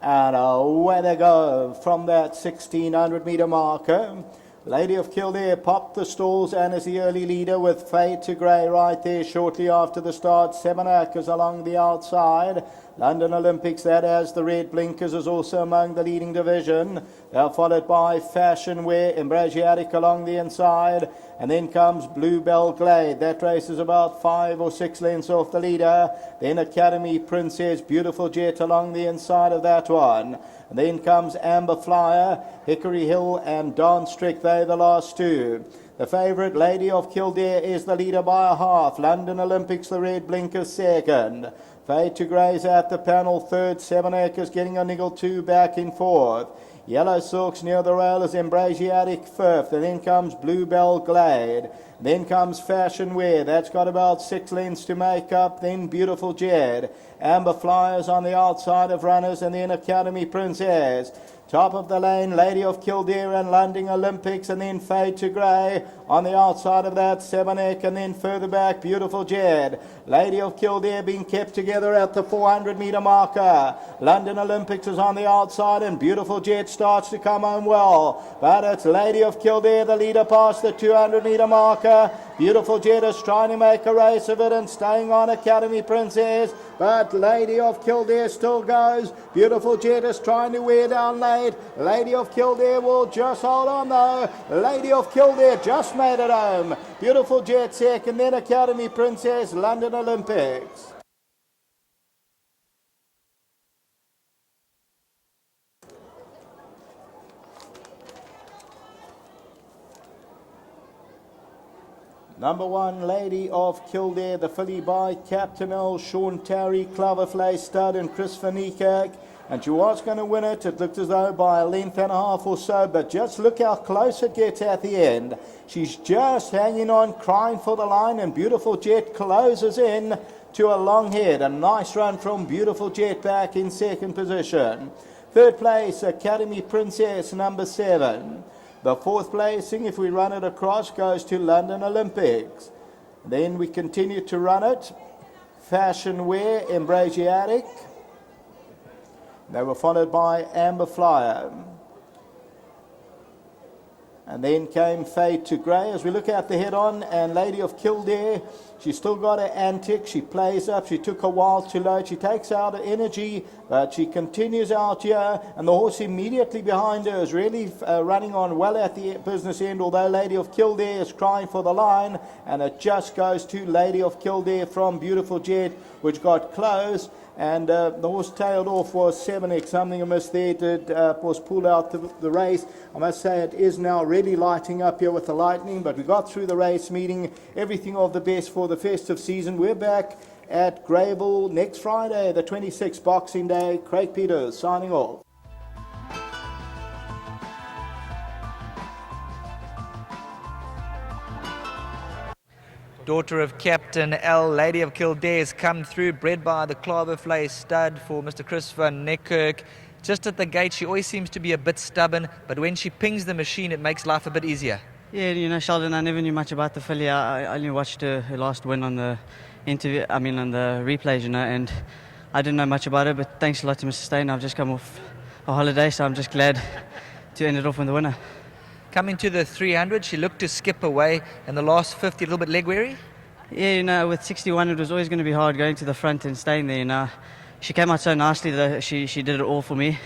And away they go from that 1600-metre marker. Lady of Kildare popped the stalls and is the early leader with Fade to Grey right there shortly after the start. 7 Acres along the outside. London Olympics, that has the red blinkers, is also among the leading division. They're followed by Fashion Wear, Embrasiatic along the inside. And then comes Bluebell Glade. That race is about 5 or 6 lengths off the leader. Then Academy Princess, Beautiful Jet along the inside of that one. And then comes Amber Flyer, Hickory Hill and Dance Trick. They're the last two. The favourite, Lady of Kildare, is the leader by a half. London Olympics, the red blinker, second. Fade to Grey's at the panel third. 7 Acres getting a niggle 2 back in fourth. Yellow Silks near the rail is Embrasiatic fifth. And then comes Bluebell Glade. Then comes Fashion Wear. That's got about 6 lengths to make up. Then Beautiful Jed. Amber Flyers on the outside of runners. And then Academy Princess. Top of the lane, Lady of Kildare and London Olympics, and then Fade to Grey. On the outside of that, 7 Eck, and then further back, Beautiful Jed. Lady of Kildare being kept together at the 400-metre marker. London Olympics is on the outside, and Beautiful Jed starts to come home well. But it's Lady of Kildare, the leader, past the 200-metre marker. Beautiful Jed is trying to make a race of it and staying on Academy Princess. But Lady of Kildare still goes. Beautiful Jed is trying to wear down late. Lady of Kildare will just hold on though. Lady of Kildare just made it home. Beautiful Jed second, then Academy Princess, London Olympics. Number 1, Lady of Kildare, the filly by Captain L, Sean Tarry, Cloverflay Stud and Chris Van Niekerk. And she was going to win it. It looked as though by a length and a half or so, but just look how close it gets at the end. She's just hanging on, crying for the line, and Beautiful Jet closes in to a long head. A nice run from Beautiful Jet back in second position. Third place, Academy Princess, number 7. The fourth placing, if we run it across, goes to London Olympics. Then we continue to run it. Fashion Wear, Embrasiatic. They were followed by Amber Flyer. And then came Fade to Grey. As we look at the head-on, and Lady of Kildare, she's still got her antic. She plays up. She took a while to load. She takes out her energy, but she continues out here. And the horse immediately behind her is really running on well at the business end, although Lady of Kildare is crying for the line. And it just goes to Lady of Kildare from Beautiful Jet, which got close. And the horse tailed off was 7X. Something amiss there was pulled out the race. I must say it is now really lighting up here with the lightning, but we got through the race meeting. Everything of the best for the festive season. We're back at Greyville next Friday, the 26th, Boxing Day. Craig Peters signing off. Daughter of Captain L, Lady of Kildare, has come through, bred by the Cloverflay Stud for Mr. Chris Van Niekerk. Just at the gate, she always seems to be a bit stubborn, but when she pings the machine, it makes life a bit easier. Yeah, you know, Sheldon, I never knew much about the filly. I only watched her last win on the on the replays, you know, and I didn't know much about her, but thanks a lot to Mr. Steyn. I've just come off a holiday, so I'm just glad to end it off with the winner. Coming to the 300, she looked to skip away, and the last 50, a little bit leg weary? Yeah, you know, with 61, it was always going to be hard going to the front and staying there, you know. She came out so nicely, though. She did it all for me.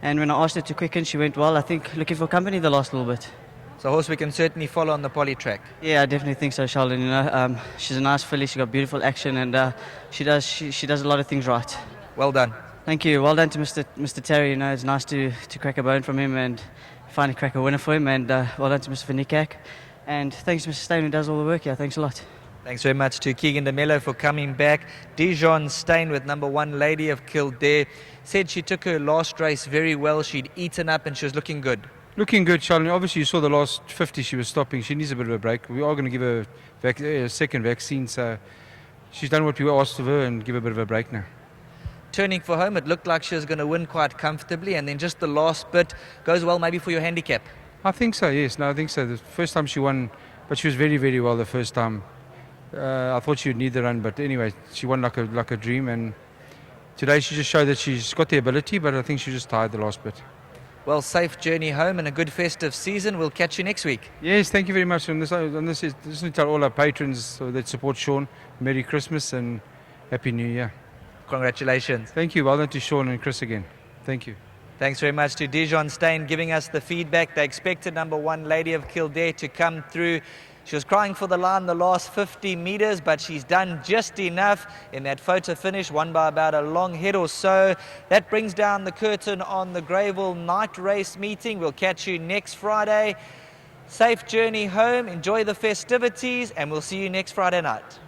And when I asked her to quicken, she went well. I think looking for company the last little bit. So a horse we can certainly follow on the poly track. Yeah, I definitely think so, Sheldon. You know, she's a nice filly. She got beautiful action, and she does a lot of things right. Well done. Thank you. Well done to Mr. Terry. You know, it's nice to crack a bone from him and finally crack a winner for him. And well done to Mr. Van Niekerk. And thanks to Mr. Steyn, who does all the work here. Thanks a lot. Thanks very much to Keegan de Mello for coming back. Dijon Steyn with number 1, Lady of Kildare, said she took her last race very well. She'd eaten up and she was looking good. Looking good, Charlie. Obviously, you saw the last 50 she was stopping. She needs a bit of a break. We are going to give her a second vaccine, so she's done what we asked of her and give her a bit of a break now. Turning for home, it looked like she was going to win quite comfortably, and then just the last bit goes well maybe for your handicap. I think so, yes. No, I think so. The first time she won, but she was very, very well the first time. I thought she would need the run, but anyway, she won like a dream, and today she just showed that she's got the ability, but I think she just tired the last bit. Well, safe journey home and a good festive season. We'll catch you next week. Yes, thank you very much. And this is to tell all our patrons that support Sean, Merry Christmas and Happy New Year. Congratulations. Thank you. Well done to Sean and Chris again. Thank you. Thanks very much to Dijon Steyn giving us the feedback. They expected number 1 Lady of Kildare to come through. She was crying for the line the last 50 meters, but she's done just enough in that photo finish, won by about a long head or so. That brings down the curtain on the Greyville night race meeting. We'll catch you next Friday. Safe journey home, enjoy the festivities, and we'll see you next Friday night.